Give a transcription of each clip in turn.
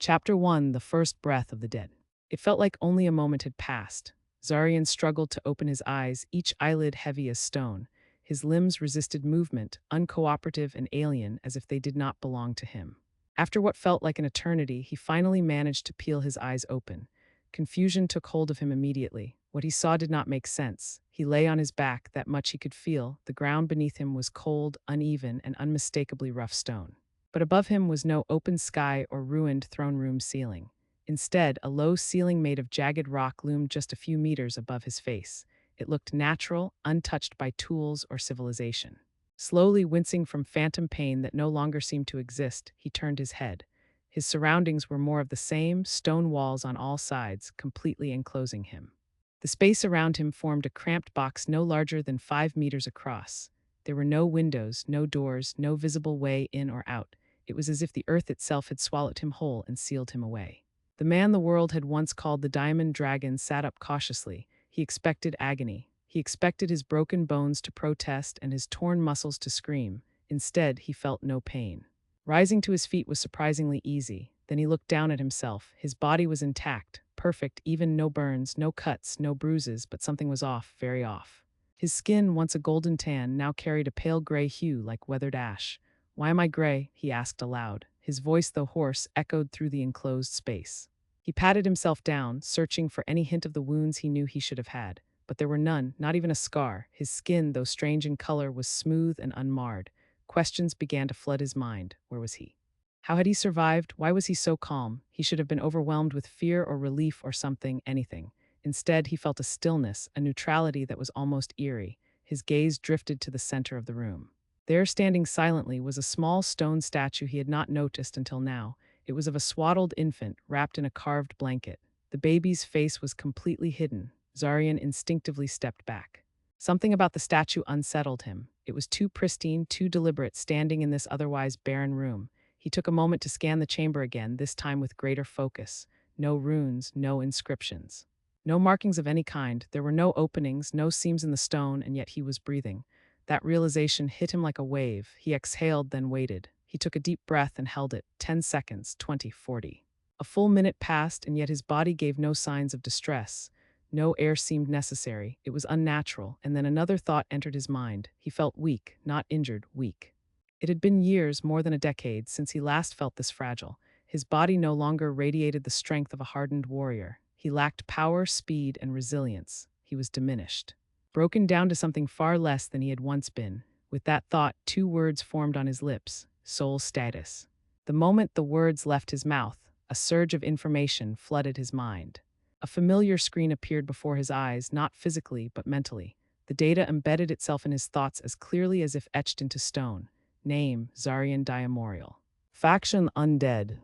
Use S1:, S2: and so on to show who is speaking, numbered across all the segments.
S1: Chapter 1: The First Breath of the Dead. It felt like only a moment had passed. Zarian struggled to open his eyes, each eyelid heavy as stone. His limbs resisted movement, uncooperative and alien, as if they did not belong to him. After what felt like an eternity, he finally managed to peel his eyes open. Confusion took hold of him immediately. What he saw did not make sense. He lay on his back, that much he could feel. The ground beneath him was cold, uneven, and unmistakably rough stone. But above him was no open sky or ruined throne room ceiling. Instead, a low ceiling made of jagged rock loomed just a few meters above his face. It looked natural, untouched by tools or civilization. Slowly wincing from phantom pain that no longer seemed to exist, he turned his head. His surroundings were more of the same, stone walls on all sides, completely enclosing him. The space around him formed a cramped box no larger than 5 meters across. There were no windows, no doors, no visible way in or out. It was as if the earth itself had swallowed him whole and sealed him away. The man the world had once called the Diamond Dragon sat up cautiously. He expected agony. He expected his broken bones to protest and his torn muscles to scream. Instead, he felt no pain. Rising to his feet was surprisingly easy. Then he looked down at himself. His body was intact, perfect, even no burns, no cuts, no bruises, but something was off, very off. His skin, once a golden tan, now carried a pale gray hue like weathered ash. "Why am I gray?" he asked aloud. His voice, though hoarse, echoed through the enclosed space. He patted himself down, searching for any hint of the wounds he knew he should have had. But there were none, not even a scar. His skin, though strange in color, was smooth and unmarred. Questions began to flood his mind. Where was he? How had he survived? Why was he so calm? He should have been overwhelmed with fear or relief or something, anything. Instead, he felt a stillness, a neutrality that was almost eerie. His gaze drifted to the center of the room. There, standing silently, was a small stone statue he had not noticed until now. It was of a swaddled infant, wrapped in a carved blanket. The baby's face was completely hidden. Zarian instinctively stepped back. Something about the statue unsettled him. It was too pristine, too deliberate, standing in this otherwise barren room. He took a moment to scan the chamber again, this time with greater focus. No runes, no inscriptions. No markings of any kind. There were no openings, no seams in the stone, and yet he was breathing. That realization hit him like a wave. He exhaled, then waited. He took a deep breath and held it. 10 seconds, 20, 40. A full minute passed, and yet his body gave no signs of distress. No air seemed necessary. It was unnatural, and then another thought entered his mind. He felt weak, not injured, weak. It had been years, more than a decade, since he last felt this fragile. His body no longer radiated the strength of a hardened warrior. He lacked power, speed, and resilience. He was diminished. Broken down to something far less than he had once been. With that thought, 2 words formed on his lips: soul status. The moment the words left his mouth, a surge of information flooded his mind. A familiar screen appeared before his eyes, not physically, but mentally. The data embedded itself in his thoughts as clearly as if etched into stone. Name: Zarian Diamorial. Faction: Undead.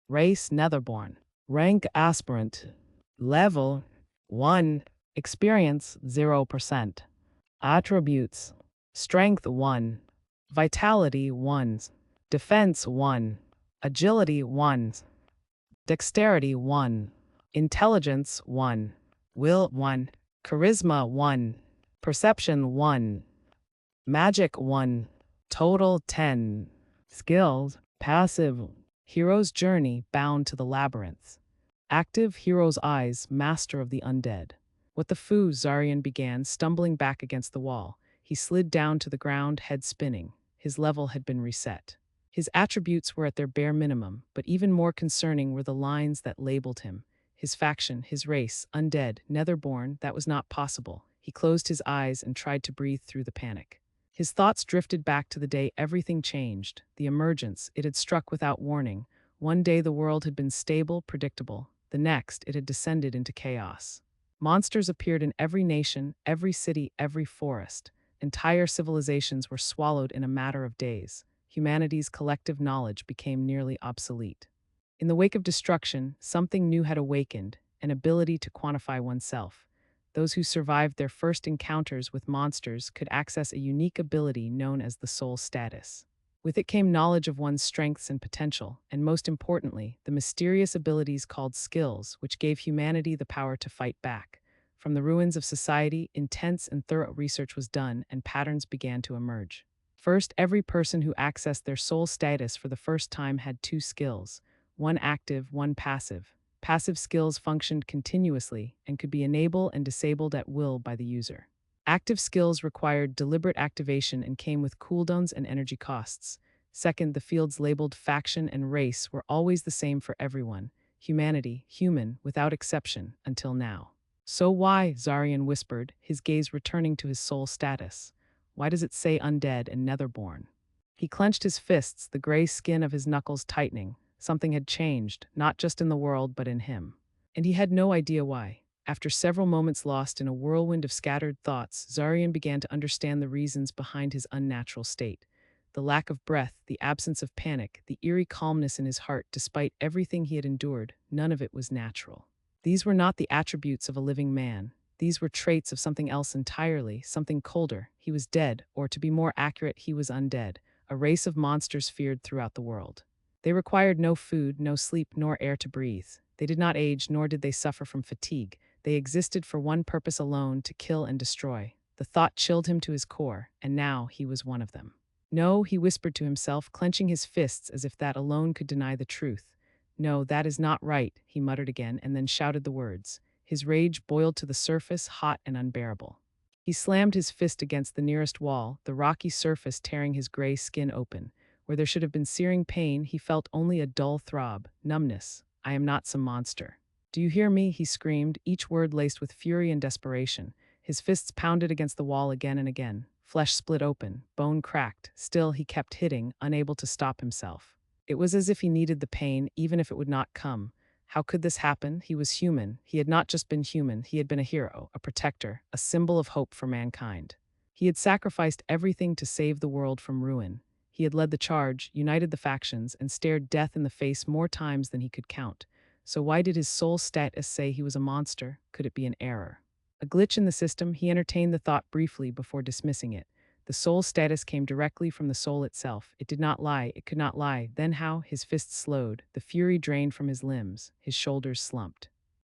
S1: Race: Netherborn. Rank: Aspirant. Level: 1. Experience: 0%. Attributes: Strength: 1. Vitality: 1. Defense: 1. Agility: 1. Dexterity: 1. Intelligence: 1. Will: 1. Charisma: 1. Perception: 1. Magic: 1. Total: 10. Skills: Passive: Hero's Journey, bound to the labyrinth. Active: Hero's Eyes, master of the undead. What the foo? Zarian began, stumbling back against the wall. He slid down to the ground, head spinning. His level had been reset. His attributes were at their bare minimum, but even more concerning were the lines that labeled him. His faction, his race, undead, netherborn, that was not possible. He closed his eyes and tried to breathe through the panic. His thoughts drifted back to the day everything changed. The emergence, it had struck without warning. One day the world had been stable, predictable. The next, it had descended into chaos. Monsters appeared in every nation, every city, every forest. Entire civilizations were swallowed in a matter of days. Humanity's collective knowledge became nearly obsolete. In the wake of destruction, something new had awakened, an ability to quantify oneself. Those who survived their first encounters with monsters could access a unique ability known as the soul status. With it came knowledge of one's strengths and potential, and most importantly, the mysterious abilities called skills, which gave humanity the power to fight back. From the ruins of society, intense and thorough research was done, and patterns began to emerge. First, every person who accessed their soul status for the first time had 2 skills. one active, one passive. Passive skills functioned continuously and could be enabled and disabled at will by the user. Active skills required deliberate activation and came with cooldowns and energy costs. Second, the fields labeled faction and race were always the same for everyone. Humanity, human, without exception, until now. So why, Zarian whispered, his gaze returning to his soul status. Why does it say undead and netherborn? He clenched his fists, the gray skin of his knuckles tightening. Something had changed, not just in the world, but in him. And he had no idea why. After several moments lost in a whirlwind of scattered thoughts, Zarian began to understand the reasons behind his unnatural state. The lack of breath, the absence of panic, the eerie calmness in his heart despite everything he had endured, none of it was natural. These were not the attributes of a living man. These were traits of something else entirely, something colder. He was dead, or to be more accurate, he was undead, a race of monsters feared throughout the world. They required no food, no sleep, nor air to breathe. They did not age, nor did they suffer from fatigue. They existed for one purpose alone, to kill and destroy. The thought chilled him to his core, and now he was one of them. No, he whispered to himself, clenching his fists as if that alone could deny the truth. No, that is not right, he muttered again, and then shouted the words. His rage boiled to the surface, hot and unbearable. He slammed his fist against the nearest wall, the rocky surface tearing his gray skin open. Where there should have been searing pain, he felt only a dull throb, numbness. I am not some monster. Do you hear me? He screamed, each word laced with fury and desperation. His fists pounded against the wall again and again. Flesh split open, bone cracked. Still, he kept hitting, unable to stop himself. It was as if he needed the pain, even if it would not come. How could this happen? He was human. He had not just been human, he had been a hero, a protector, a symbol of hope for mankind. He had sacrificed everything to save the world from ruin. He had led the charge, united the factions, and stared death in the face more times than he could count. So why did his soul status say he was a monster? Could it be an error? A glitch in the system? He entertained the thought briefly before dismissing it. The soul status came directly from the soul itself. It did not lie, it could not lie. Then how? His fists slowed, the fury drained from his limbs, his shoulders slumped.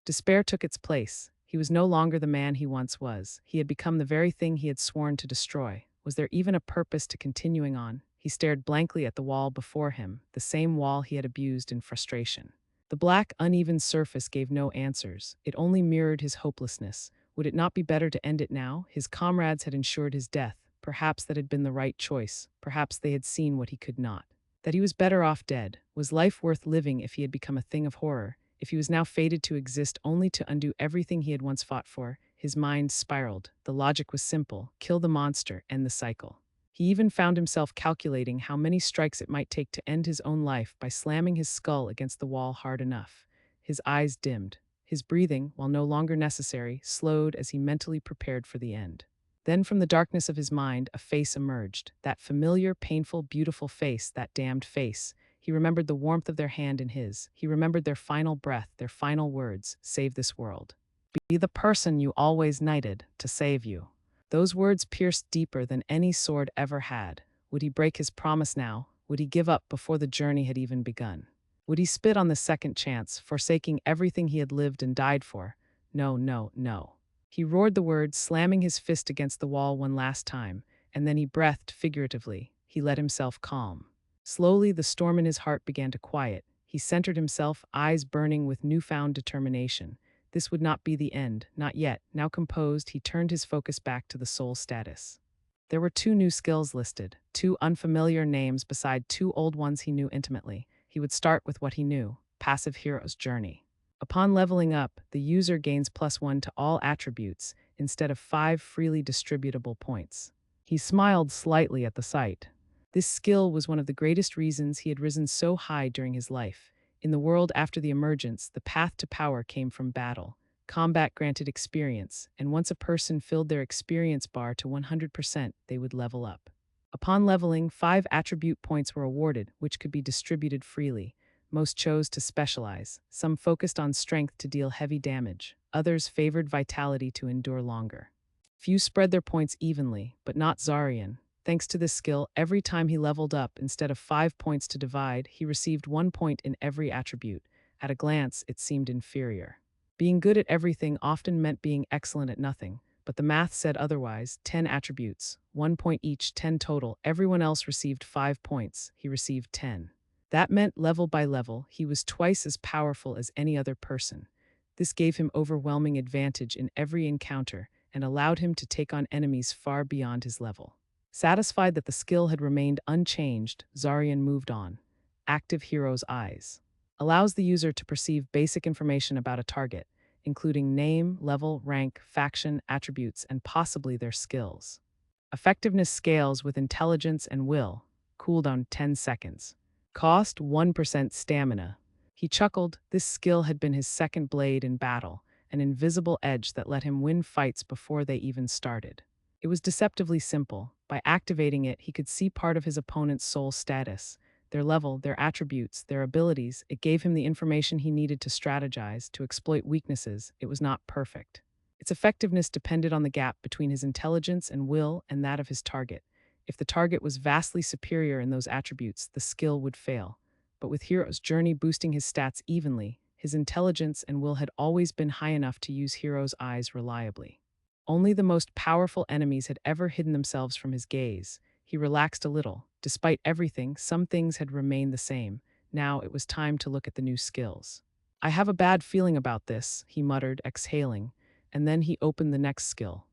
S1: Despair took its place. He was no longer the man he once was. He had become the very thing he had sworn to destroy. Was there even a purpose to continuing on? He stared blankly at the wall before him, the same wall he had abused in frustration. The black, uneven surface gave no answers. It only mirrored his hopelessness. Would it not be better to end it now? His comrades had ensured his death. Perhaps that had been the right choice. Perhaps they had seen what he could not. That he was better off dead. Was life worth living if he had become a thing of horror? If he was now fated to exist only to undo everything he had once fought for? His mind spiraled. The logic was simple. Kill the monster, end the cycle. He even found himself calculating how many strikes it might take to end his own life by slamming his skull against the wall hard enough. His eyes dimmed. His breathing, while no longer necessary, slowed as he mentally prepared for the end. Then from the darkness of his mind, a face emerged. That familiar, painful, beautiful face, that damned face. He remembered the warmth of their hand in his. He remembered their final breath, their final words, save this world. Be the person you always knighted to save you. Those words pierced deeper than any sword ever had. Would he break his promise now? Would he give up before the journey had even begun? Would he spit on the second chance, forsaking everything he had lived and died for? No, no, no. He roared the words, slamming his fist against the wall one last time, and then he breathed figuratively. He let himself calm. Slowly, the storm in his heart began to quiet. He centered himself, eyes burning with newfound determination. This would not be the end, not yet. Now composed, he turned his focus back to the soul status. There were 2 new skills listed, 2 unfamiliar names beside 2 old ones he knew intimately. He would start with what he knew, Passive Hero's Journey. Upon leveling up, the user gains +1 to all attributes, instead of 5 freely distributable points. He smiled slightly at the sight. This skill was one of the greatest reasons he had risen so high during his life. In the world after the emergence, the path to power came from battle. Combat granted experience, and once a person filled their experience bar to 100%, they would level up. Upon leveling, 5 attribute points were awarded, which could be distributed freely. Most chose to specialize. Some focused on strength to deal heavy damage. Others favored vitality to endure longer. Few spread their points evenly, but not Zarian. Thanks to this skill, every time he leveled up, instead of 5 points to divide, he received 1 point in every attribute. At a glance, it seemed inferior. Being good at everything often meant being excellent at nothing, but the math said otherwise. 10 attributes, 1 point each, 10 total. Everyone else received 5 points. He received 10. That meant level by level, he was twice as powerful as any other person. This gave him overwhelming advantage in every encounter and allowed him to take on enemies far beyond his level. Satisfied that the skill had remained unchanged, Zarian moved on. Active Hero's Eyes allows the user to perceive basic information about a target, including name, level, rank, faction, attributes, and possibly their skills. Effectiveness scales with intelligence and will. Cooldown 10 seconds. Cost 1% stamina. He chuckled. This skill had been his second blade in battle, an invisible edge that let him win fights before they even started. It was deceptively simple. By activating it, he could see part of his opponent's soul status, their level, their attributes, their abilities. It gave him the information he needed to strategize, to exploit weaknesses. It was not perfect. Its effectiveness depended on the gap between his intelligence and will and that of his target. If the target was vastly superior in those attributes, the skill would fail. But with Hero's Journey boosting his stats evenly, his intelligence and will had always been high enough to use Hero's Eyes reliably. Only the most powerful enemies had ever hidden themselves from his gaze. He relaxed a little. Despite everything, some things had remained the same. Now it was time to look at the new skills. I have a bad feeling about this, he muttered, exhaling, and then he opened the next skill.